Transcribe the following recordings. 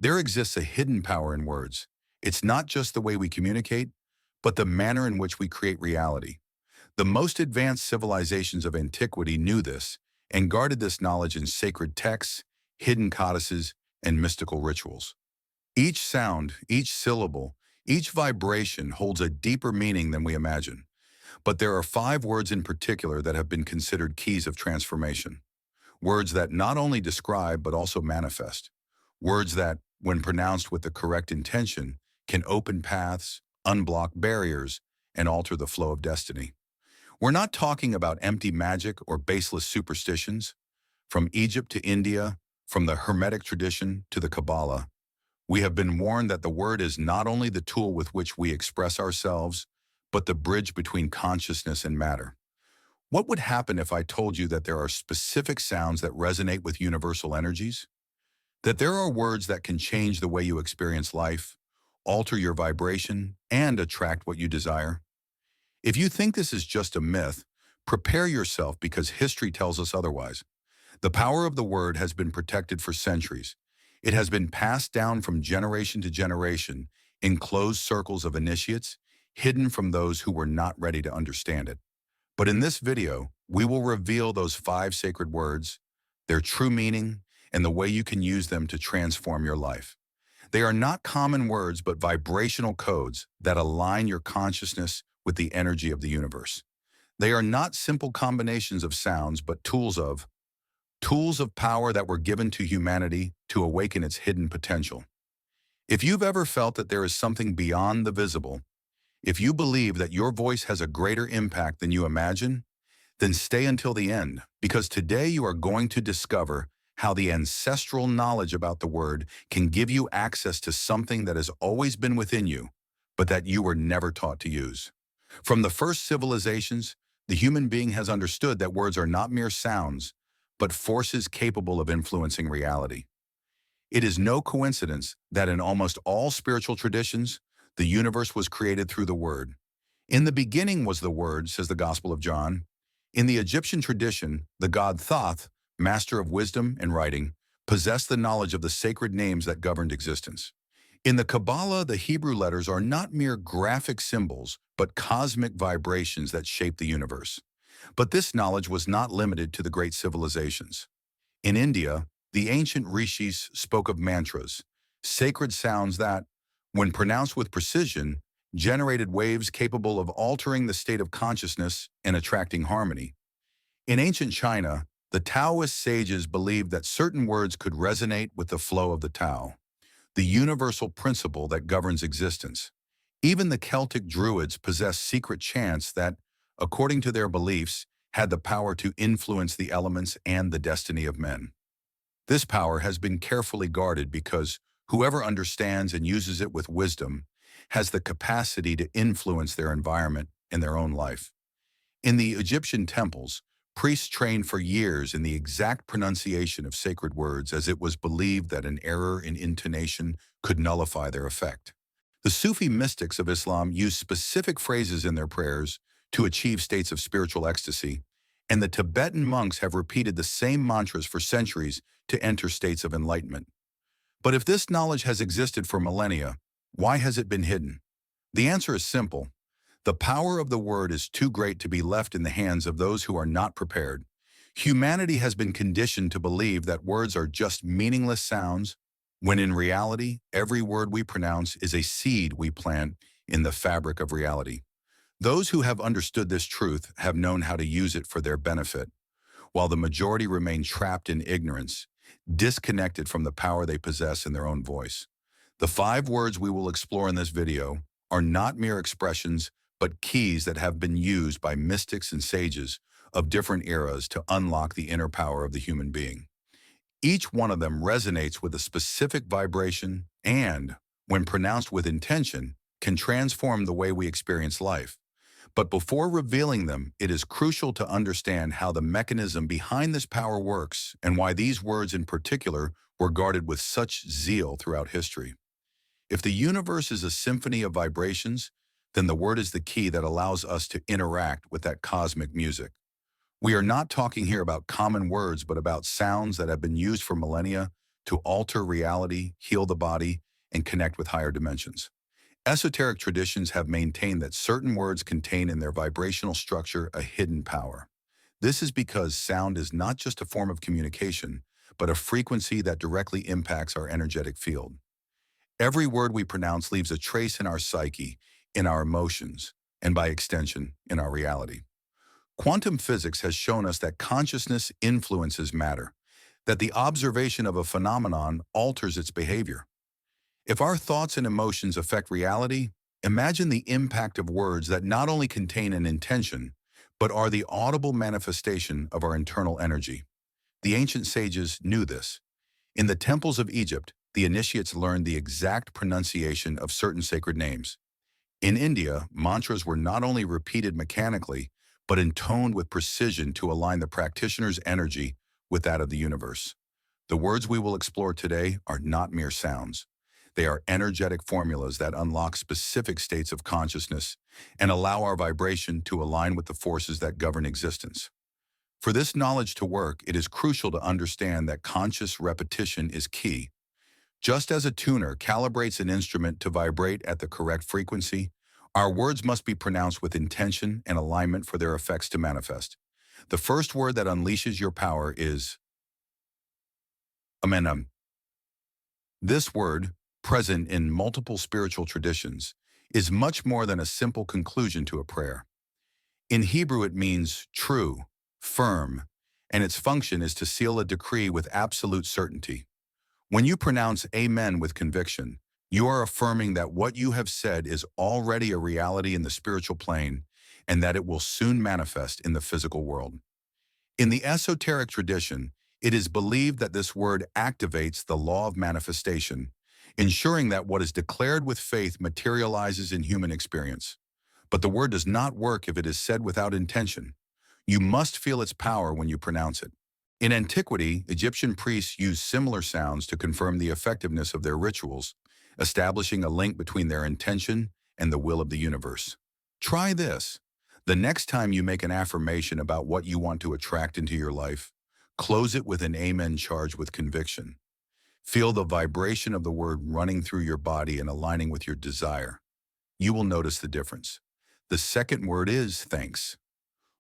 There exists a hidden power in words. It's not just the way we communicate, but the manner in which we create reality. The most advanced civilizations of antiquity knew this and guarded this knowledge in sacred texts, hidden codices, and mystical rituals. Each sound, each syllable, each vibration holds a deeper meaning than we imagine. But there are five words in particular that have been considered keys of transformation. Words that not only describe but also manifest. Words that, when pronounced with the correct intention, can open paths, unblock barriers, and alter the flow of destiny. We're not talking about empty magic or baseless superstitions. From Egypt to India, from the Hermetic tradition to the Kabbalah, we have been warned that the word is not only the tool with which we express ourselves, but the bridge between consciousness and matter. What would happen if I told you that there are specific sounds that resonate with universal energies? That there are words that can change the way you experience life, alter your vibration, and attract what you desire? If you think this is just a myth, prepare yourself because history tells us otherwise. The power of the word has been protected for centuries. It has been passed down from generation to generation in closed circles of initiates, hidden from those who were not ready to understand it. But in this video, we will reveal those five sacred words, their true meaning, and the way you can use them to transform your life. They are not common words, but vibrational codes that align your consciousness with the energy of the universe. They are not simple combinations of sounds, but tools of power that were given to humanity to awaken its hidden potential. If you've ever felt that there is something beyond the visible, if you believe that your voice has a greater impact than you imagine, then stay until the end, because today you are going to discover how the ancestral knowledge about the word can give you access to something that has always been within you, but that you were never taught to use. From the first civilizations, the human being has understood that words are not mere sounds, but forces capable of influencing reality. It is no coincidence that in almost all spiritual traditions, the universe was created through the word. In the beginning was the word, says the Gospel of John. In the Egyptian tradition, the god Thoth, master of wisdom and writing, possessed the knowledge of the sacred names that governed existence. In the Kabbalah, the Hebrew letters are not mere graphic symbols, but cosmic vibrations that shape the universe. But this knowledge was not limited to the great civilizations. In India, the ancient rishis spoke of mantras, sacred sounds that, when pronounced with precision, generated waves capable of altering the state of consciousness and attracting harmony. In ancient China, the Taoist sages believed that certain words could resonate with the flow of the Tao, the universal principle that governs existence. Even the Celtic Druids possessed secret chants that, according to their beliefs, had the power to influence the elements and the destiny of men. This power has been carefully guarded because whoever understands and uses it with wisdom has the capacity to influence their environment and their own life. In the Egyptian temples, priests trained for years in the exact pronunciation of sacred words, as it was believed that an error in intonation could nullify their effect. The Sufi mystics of Islam use specific phrases in their prayers to achieve states of spiritual ecstasy, and the Tibetan monks have repeated the same mantras for centuries to enter states of enlightenment. But if this knowledge has existed for millennia, why has it been hidden? The answer is simple. The power of the word is too great to be left in the hands of those who are not prepared. Humanity has been conditioned to believe that words are just meaningless sounds, when in reality, every word we pronounce is a seed we plant in the fabric of reality. Those who have understood this truth have known how to use it for their benefit, while the majority remain trapped in ignorance, disconnected from the power they possess in their own voice. The five words we will explore in this video are not mere expressions, but keys that have been used by mystics and sages of different eras to unlock the inner power of the human being. Each one of them resonates with a specific vibration and, when pronounced with intention, can transform the way we experience life. But before revealing them, it is crucial to understand how the mechanism behind this power works and why these words in particular were guarded with such zeal throughout history. If the universe is a symphony of vibrations, then the word is the key that allows us to interact with that cosmic music. We are not talking here about common words, but about sounds that have been used for millennia to alter reality, heal the body, and connect with higher dimensions. Esoteric traditions have maintained that certain words contain in their vibrational structure a hidden power. This is because sound is not just a form of communication, but a frequency that directly impacts our energetic field. Every word we pronounce leaves a trace in our psyche, in our emotions, and by extension, in our reality. Quantum physics has shown us that consciousness influences matter, that the observation of a phenomenon alters its behavior. If our thoughts and emotions affect reality, imagine the impact of words that not only contain an intention, but are the audible manifestation of our internal energy. The ancient sages knew this. In the temples of Egypt, the initiates learned the exact pronunciation of certain sacred names. In India, mantras were not only repeated mechanically, but intoned with precision to align the practitioner's energy with that of the universe. The words we will explore today are not mere sounds. They are energetic formulas that unlock specific states of consciousness and allow our vibration to align with the forces that govern existence. For this knowledge to work, it is crucial to understand that conscious repetition is key. Just as a tuner calibrates an instrument to vibrate at the correct frequency, our words must be pronounced with intention and alignment for their effects to manifest. The first word that unleashes your power is Amenam. This word, present in multiple spiritual traditions, is much more than a simple conclusion to a prayer. In Hebrew, it means true, firm, and its function is to seal a decree with absolute certainty. When you pronounce Amen with conviction, you are affirming that what you have said is already a reality in the spiritual plane and that it will soon manifest in the physical world. In the esoteric tradition, it is believed that this word activates the law of manifestation, ensuring that what is declared with faith materializes in human experience. But the word does not work if it is said without intention. You must feel its power when you pronounce it. In antiquity, Egyptian priests used similar sounds to confirm the effectiveness of their rituals, establishing a link between their intention and the will of the universe. Try this. The next time you make an affirmation about what you want to attract into your life, close it with an amen charged with conviction. Feel the vibration of the word running through your body and aligning with your desire. You will notice the difference. The second word is thanks.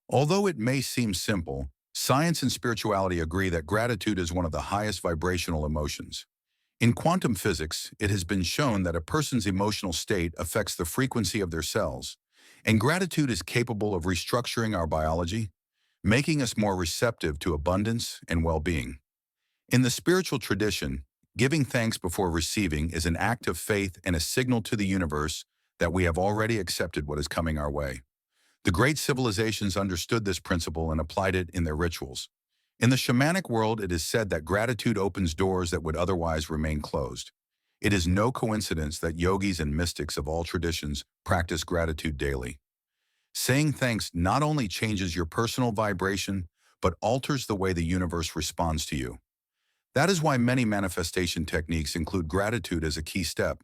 Although it may seem simple, science and spirituality agree that gratitude is one of the highest vibrational emotions. In quantum physics, it has been shown that a person's emotional state affects the frequency of their cells, and gratitude is capable of restructuring our biology, making us more receptive to abundance and well-being. In the spiritual tradition, giving thanks before receiving is an act of faith and a signal to the universe that we have already accepted what is coming our way. The great civilizations understood this principle and applied it in their rituals. In the shamanic world, it is said that gratitude opens doors that would otherwise remain closed. It is no coincidence that yogis and mystics of all traditions practice gratitude daily. Saying thanks not only changes your personal vibration, but alters the way the universe responds to you. That is why many manifestation techniques include gratitude as a key step.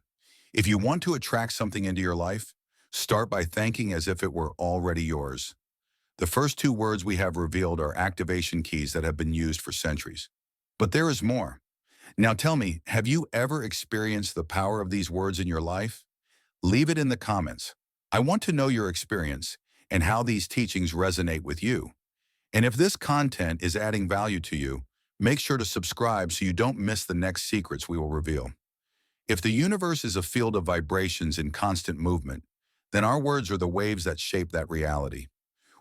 If you want to attract something into your life, start by thanking as if it were already yours. The first two words we have revealed are activation keys that have been used for centuries. But there is more. Now tell me, have you ever experienced the power of these words in your life? Leave it in the comments. I want to know your experience and how these teachings resonate with you. And if this content is adding value to you, make sure to subscribe so you don't miss the next secrets we will reveal. If the universe is a field of vibrations in constant movement, then our words are the waves that shape that reality.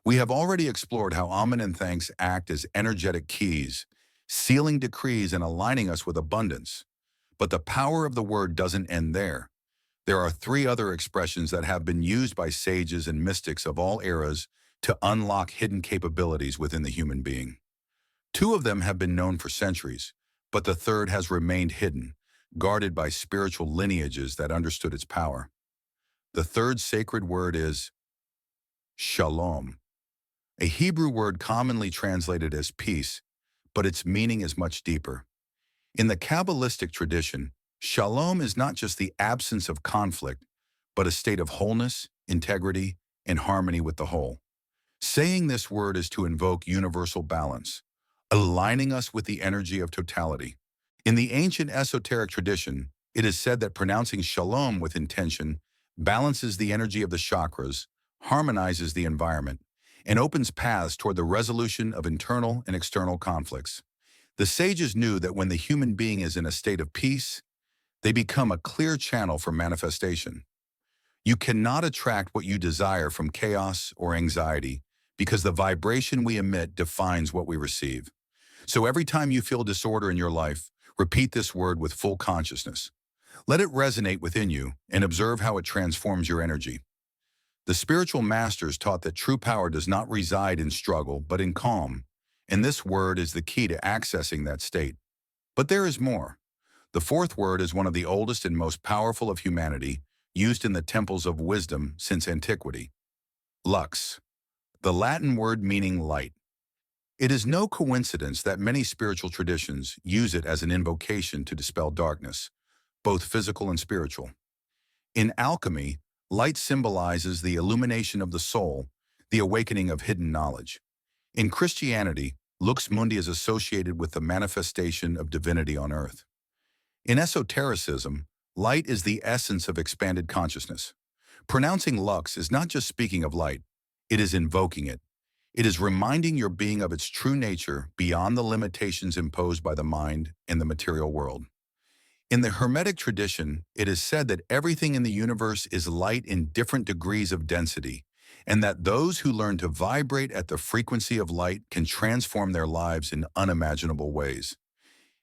We have already explored how Amen and thanks act as energetic keys, sealing decrees and aligning us with abundance. But the power of the word doesn't end there. There are three other expressions that have been used by sages and mystics of all eras to unlock hidden capabilities within the human being. Two of them have been known for centuries, but the third has remained hidden, guarded by spiritual lineages that understood its power. The third sacred word is shalom, a Hebrew word commonly translated as peace, but its meaning is much deeper. In the Kabbalistic tradition, shalom is not just the absence of conflict, but a state of wholeness, integrity, and harmony with the whole. Saying this word is to invoke universal balance, aligning us with the energy of totality. In the ancient esoteric tradition, it is said that pronouncing shalom with intention balances the energy of the chakras, harmonizes the environment, and opens paths toward the resolution of internal and external conflicts. The sages knew that when the human being is in a state of peace, they become a clear channel for manifestation. You cannot attract what you desire from chaos or anxiety because the vibration we emit defines what we receive. So every time you feel disorder in your life, repeat this word with full consciousness. Let it resonate within you and observe how it transforms your energy. The spiritual masters taught that true power does not reside in struggle, but in calm, and this word is the key to accessing that state. But there is more. The fourth word is one of the oldest and most powerful of humanity, used in the temples of wisdom since antiquity. Lux, the Latin word meaning light. It is no coincidence that many spiritual traditions use it as an invocation to dispel darkness, both physical and spiritual. In alchemy, light symbolizes the illumination of the soul, the awakening of hidden knowledge. In Christianity, Lux Mundi is associated with the manifestation of divinity on earth. In esotericism, light is the essence of expanded consciousness. Pronouncing Lux is not just speaking of light, it is invoking it. It is reminding your being of its true nature beyond the limitations imposed by the mind and the material world. In the Hermetic tradition, it is said that everything in the universe is light in different degrees of density, and that those who learn to vibrate at the frequency of light can transform their lives in unimaginable ways.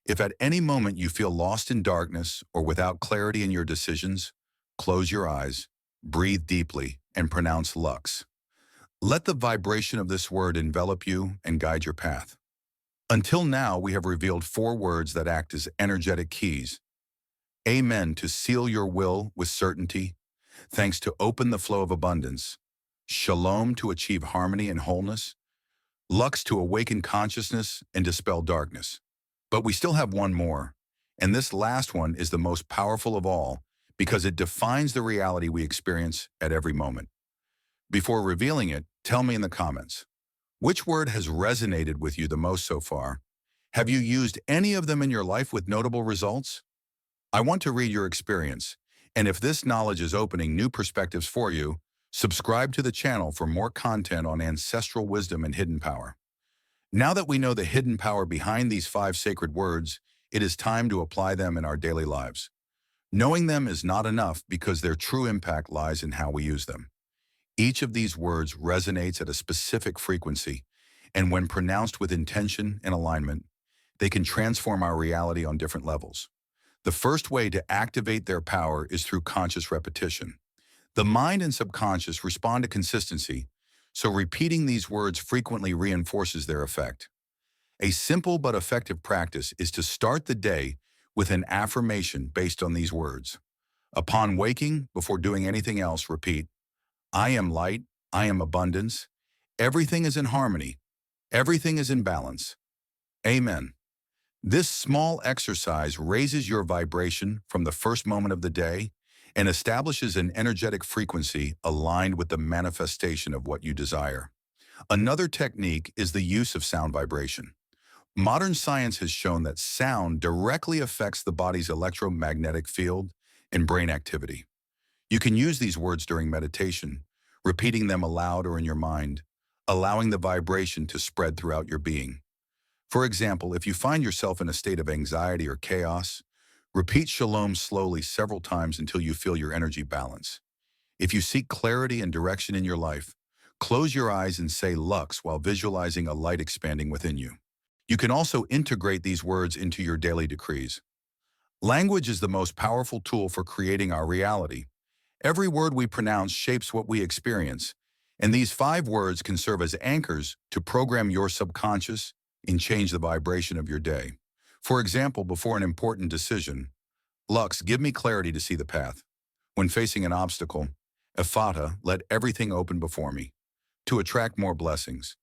If at any moment you feel lost in darkness or without clarity in your decisions, close your eyes, breathe deeply, and pronounce Lux. Let the vibration of this word envelop you and guide your path. Until now, we have revealed 4 words that act as energetic keys. Amen to seal your will with certainty. Thanks to open the flow of abundance. Shalom to achieve harmony and wholeness. Lux to awaken consciousness and dispel darkness. But we still have one more, and this last one is the most powerful of all because it defines the reality we experience at every moment. Before revealing it, tell me in the comments, which word has resonated with you the most so far? Have you used any of them in your life with notable results? I want to read your experience, and if this knowledge is opening new perspectives for you, subscribe to the channel for more content on ancestral wisdom and hidden power. Now that we know the hidden power behind these 5 sacred words, it is time to apply them in our daily lives. Knowing them is not enough because their true impact lies in how we use them. Each of these words resonates at a specific frequency, and when pronounced with intention and alignment, they can transform our reality on different levels. The first way to activate their power is through conscious repetition. The mind and subconscious respond to consistency, so repeating these words frequently reinforces their effect. A simple but effective practice is to start the day with an affirmation based on these words. Upon waking, before doing anything else, repeat, I am light, I am abundance, everything is in harmony, everything is in balance. Amen. This small exercise raises your vibration from the first moment of the day and establishes an energetic frequency aligned with the manifestation of what you desire. Another technique is the use of sound vibration. Modern science has shown that sound directly affects the body's electromagnetic field and brain activity. You can use these words during meditation, repeating them aloud or in your mind, allowing the vibration to spread throughout your being. For example, if you find yourself in a state of anxiety or chaos, repeat Shalom slowly several times until you feel your energy balance. If you seek clarity and direction in your life, close your eyes and say Lux while visualizing a light expanding within you. You can also integrate these words into your daily decrees. Language is the most powerful tool for creating our reality. Every word we pronounce shapes what we experience, and these 5 words can serve as anchors to program your subconscious and change the vibration of your day. For example, before an important decision, Lux, give me clarity to see the path. When facing an obstacle, Ephata, let everything open before me. To attract more blessings,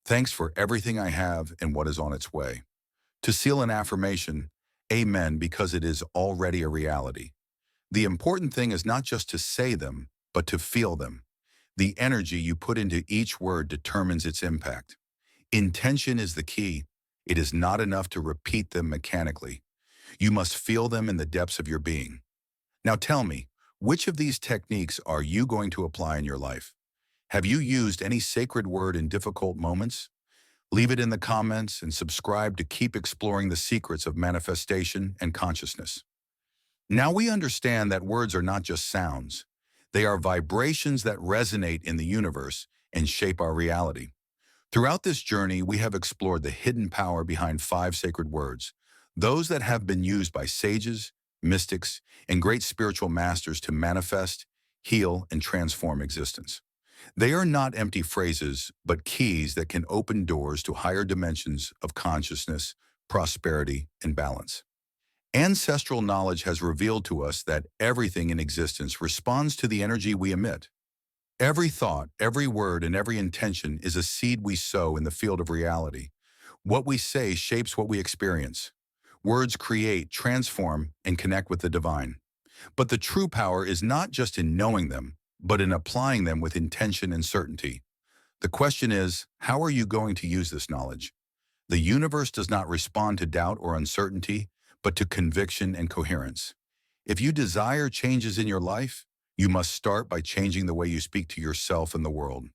thanks for everything I have and what is on its way. To seal an affirmation, Amen, because it is already a reality. The important thing is not just to say them, but to feel them. The energy you put into each word determines its impact. Intention is the key. It is not enough to repeat them mechanically. You must feel them in the depths of your being. Now tell me, which of these techniques are you going to apply in your life? Have you used any sacred word in difficult moments? Leave it in the comments and subscribe to keep exploring the secrets of manifestation and consciousness. Now we understand that words are not just sounds. They are vibrations that resonate in the universe and shape our reality. Throughout this journey, we have explored the hidden power behind 5 sacred words, those that have been used by sages, mystics, and great spiritual masters to manifest, heal, and transform existence. They are not empty phrases, but keys that can open doors to higher dimensions of consciousness, prosperity, and balance. Ancestral knowledge has revealed to us that everything in existence responds to the energy we emit. Every thought, every word, and every intention is a seed we sow in the field of reality. What we say shapes what we experience. Words create, transform, and connect with the divine. But the true power is not just in knowing them, but in applying them with intention and certainty. The question is, how are you going to use this knowledge? The universe does not respond to doubt or uncertainty, but to conviction and coherence. If you desire changes in your life, you must start by changing the way you speak to yourself and the world.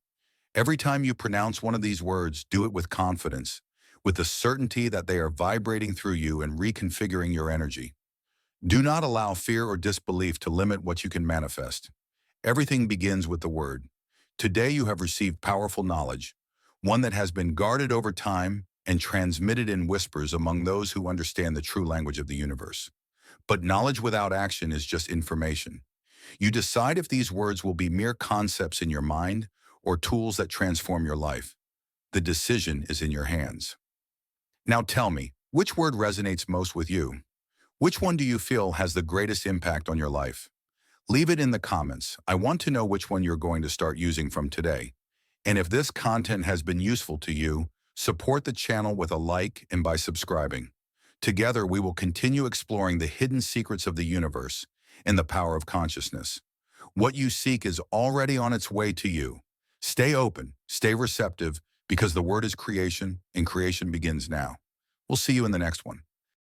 Every time you pronounce one of these words, do it with confidence, with the certainty that they are vibrating through you and reconfiguring your energy. Do not allow fear or disbelief to limit what you can manifest. Everything begins with the word. Today you have received powerful knowledge, one that has been guarded over time and transmitted in whispers among those who understand the true language of the universe. But knowledge without action is just information. You decide if these words will be mere concepts in your mind or tools that transform your life. The decision is in your hands. Now tell me, which word resonates most with you? Which one do you feel has the greatest impact on your life? Leave it in the comments. I want to know which one you're going to start using from today. And if this content has been useful to you, support the channel with a like and by subscribing. Together, we will continue exploring the hidden secrets of the universe and the power of consciousness. What you seek is already on its way to you. Stay open, stay receptive, because the word is creation, and creation begins now. We'll see you in the next one.